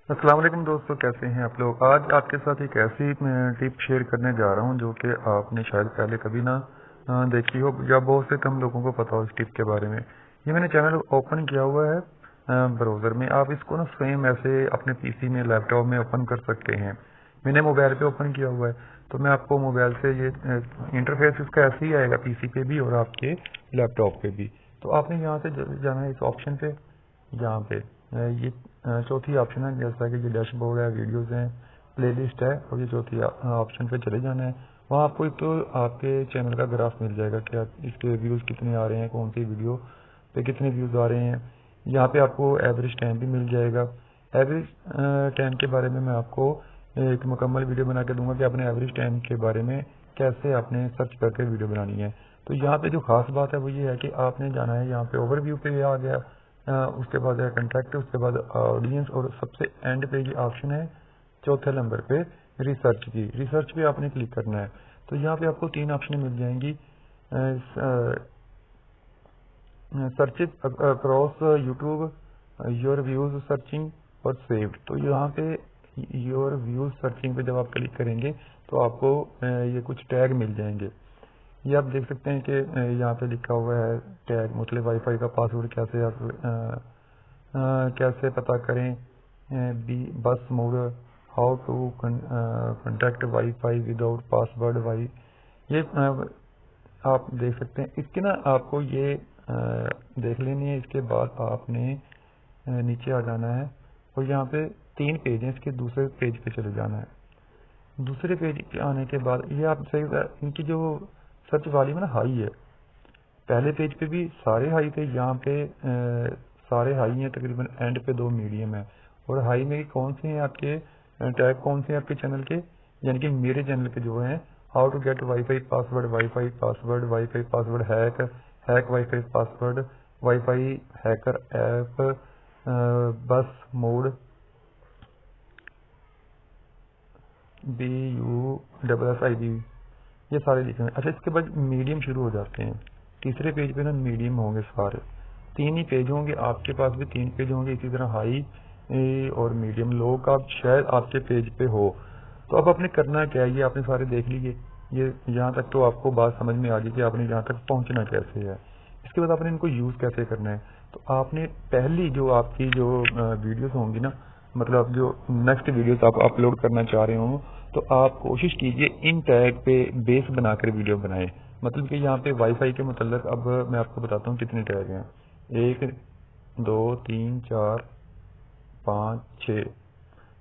السلام علیکم دوستو، کیسے ہیں آپ لوگ؟ آج آپ کے ساتھ ایک ایسی ٹپ شیئر کرنے جا رہا ہوں جو کہ آپ نے شاید پہلے کبھی نہ دیکھی ہو یا بہت سے کم لوگوں کو پتا ہو اس ٹپ کے بارے میں۔ یہ میں نے چینل اوپن کیا ہوا ہے براؤزر میں۔ آپ اس کو نا سیم ایسے اپنے پی سی میں، لیپ ٹاپ میں اوپن کر سکتے ہیں۔ میں نے موبائل پہ اوپن کیا ہوا ہے، تو میں آپ کو موبائل سے یہ انٹرفیس اس کا ایسے ہی آئے گا، پی سی پہ بھی اور آپ کے لیپ ٹاپ پہ بھی۔ تو آپ نے یہاں سے جانا ہے اس آپشن پہ، یہاں پہ یہ چوتھی آپشن ہے، جیسا کہ یہ ڈیش بورڈ ہے، ویڈیوز ہیں، پلے لسٹ ہے، اور یہ چوتھی آپشن پہ چلے جانا ہے۔ وہاں آپ کو ایک تو آپ کے چینل کا گراف مل جائے گا کہ اس کے ویوز کتنے آ رہے ہیں، کون سی ویڈیو پہ کتنے ویوز آ رہے ہیں۔ یہاں پہ آپ کو ایوریج ٹائم بھی مل جائے گا۔ ایوریج ٹائم کے بارے میں آپ کو ایک مکمل ویڈیو بنا کے دوں گا کہ آپ نے ایوریج ٹائم کے بارے میں کیسے آپ نے سرچ کر کے ویڈیو بنانی ہے۔ تو یہاں پہ جو خاص بات ہے وہ یہ ہے کہ آپ نے جانا ہے، یہاں پہ اوور ویو پہ آ گیا، اس کے بعد ہے کنٹیکٹ، اس کے بعد آڈینس، اور سب سے اینڈ پہ یہ آپشن ہے چوتھے نمبر پہ ریسرچ کی۔ ریسرچ پہ آپ نے کلک کرنا ہے۔ تو یہاں پہ آپ کو تین آپشنیں مل جائیں گی، search across YouTube, your views searching اور سیوڈ۔ تو یہاں پہ یور ویوز سرچنگ پہ جب آپ کلک کریں گے تو آپ کو یہ کچھ ٹیگ مل جائیں گے۔ یہ آپ دیکھ سکتے ہیں کہ یہاں پہ لکھا ہوا ہے ٹیگ، مطلب وائی فائی کا پاسورڈ کیسے آپ کیسے پتہ کریں، bus mod, how to connect wifi without password وائی۔ یہ آپ دیکھ سکتے ہیں۔ اس کے نا آپ کو یہ دیکھ لینی ہے۔ اس کے بعد آپ نے نیچے آ جانا ہے اور یہاں پہ تین پیج ہیں، اس کے دوسرے پیج پہ چلے جانا ہے۔ دوسرے پیج پہ آنے کے بعد یہ آپ صحیح، ان کی جو سرچ والی میں نا ہائی ہے، پہلے پیج پہ بھی سارے ہائی تھے، یہاں پہ سارے ہائی ہیں تقریباً، اینڈ پہ دو میڈیم ہیں۔ اور ہائی میں کون سے ہیں آپ کے ٹیگ، کون سے ہیں آپ کے چینل کے، یعنی کہ میرے چینل کے جو ہیں، how to get wifi password, wifi password, wifi password hack, hack wifi password, wifi hacker app, bus mod, BUSSID، یہ سارے لکھے ہیں۔ اچھا، اس کے بعد میڈیم شروع ہو جاتے ہیں۔ تیسرے پیج پہ نا میڈیم ہوں گے سارے، تین ہی پیج ہوں گے، آپ کے پاس بھی تین پیج ہوں گے، اسی طرح ہائی اور میڈیم لو کا شاید آپ کے پیج پہ ہو۔ تو اب آپ نے کرنا کیا ہے، یہ آپ نے سارے دیکھ لیجئے، یہ یہاں تک تو آپ کو بات سمجھ میں آ گئی کہ آپ نے یہاں تک پہنچنا کیسے ہے۔ اس کے بعد آپ نے ان کو یوز کیسے کرنا ہے۔ تو آپ نے پہلی جو آپ کی جو ویڈیوز ہوں گی نا، مطلب جو نیکسٹ ویڈیوز آپ اپلوڈ کرنا چاہ رہے ہوں، تو آپ کوشش کیجئے ان ٹیگ پہ بیس بنا کر ویڈیو بنائیں۔ مطلب کہ یہاں پہ وائی فائی کے متعلق اب میں آپ کو بتاتا ہوں کتنے ٹیگ ہیں، 1 2 3 4 5 6،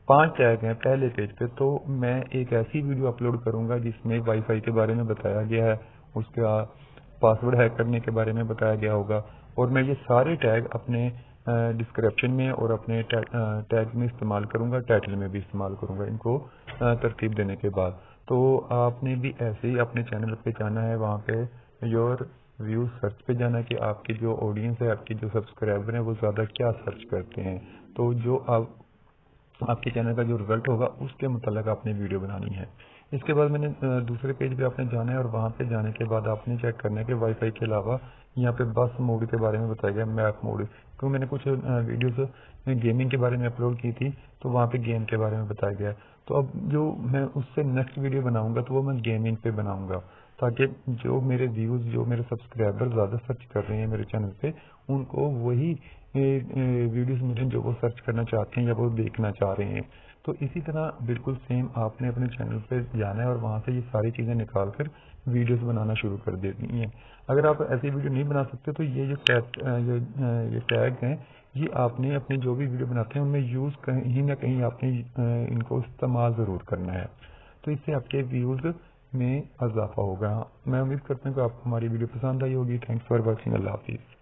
5 ٹیگ ہیں پہلے پیج پہ۔ تو میں ایک ایسی ویڈیو اپلوڈ کروں گا جس میں وائی فائی کے بارے میں بتایا گیا ہے، اس کا پاسورڈ ہیک کرنے کے بارے میں بتایا گیا ہوگا، اور میں یہ سارے ٹیگ اپنے ڈسکرپشن میں اور اپنے ٹیگ میں استعمال کروں گا، ٹائٹل میں بھی استعمال کروں گا ان کو ترتیب دینے کے بعد۔ تو آپ نے بھی ایسے ہی اپنے چینل پہ جانا ہے، وہاں پہ یور ویوز سرچ پہ جانا ہے کہ آپ کی جو آڈینس ہے، آپ کی جو سبسکرائبر ہیں، وہ زیادہ کیا سرچ کرتے ہیں۔ تو جو آپ کے چینل کا جو رزلٹ ہوگا اس کے متعلق آپ نے ویڈیو بنانی ہے۔ اس کے بعد میں نے دوسرے پیج پہ آپ نے جانا ہے، اور وہاں پہ جانے کے بعد آپ نے چیک کرنا ہے کہ وائی فائی کے علاوہ یہاں پہ بس موڈ کے بارے میں بتایا گیا، میپ موڈ، کیونکہ میں نے کچھ ویڈیوز گیمنگ کے بارے میں اپلوڈ کی تھی، تو وہاں پہ گیم کے بارے میں بتایا گیا۔ تو اب جو میں اس سے نیکسٹ ویڈیو بناؤں گا تو وہ میں گیمنگ پہ بناؤں گا، تاکہ جو میرے ویوز، جو میرے سبسکرائبر زیادہ سرچ کر رہے ہیں میرے چینل پہ، ان کو وہی ویڈیوز ملیں جو وہ سرچ کرنا چاہتے ہیں یا وہ دیکھنا چاہ رہے ہیں۔ تو اسی طرح بالکل سیم آپ نے اپنے چینل پہ جانا ہے اور وہاں سے یہ ساری چیزیں نکال کر ویڈیوز بنانا شروع کر دینی ہیں۔ اگر آپ ایسی ویڈیو نہیں بنا سکتے تو یہ ٹیگ ہیں، یہ آپ نے اپنے جو بھی ویڈیو بناتے ہیں ان میں یوز کہیں نہ کہیں آپ نے ان کو استعمال ضرور کرنا ہے۔ تو اس سے آپ کے ویوز میں اضافہ ہوگا۔ میں امید کرتا ہوں کہ آپ کو ہماری ویڈیو پسند آئی ہوگی۔ Thanks for watching. اللہ حافظ۔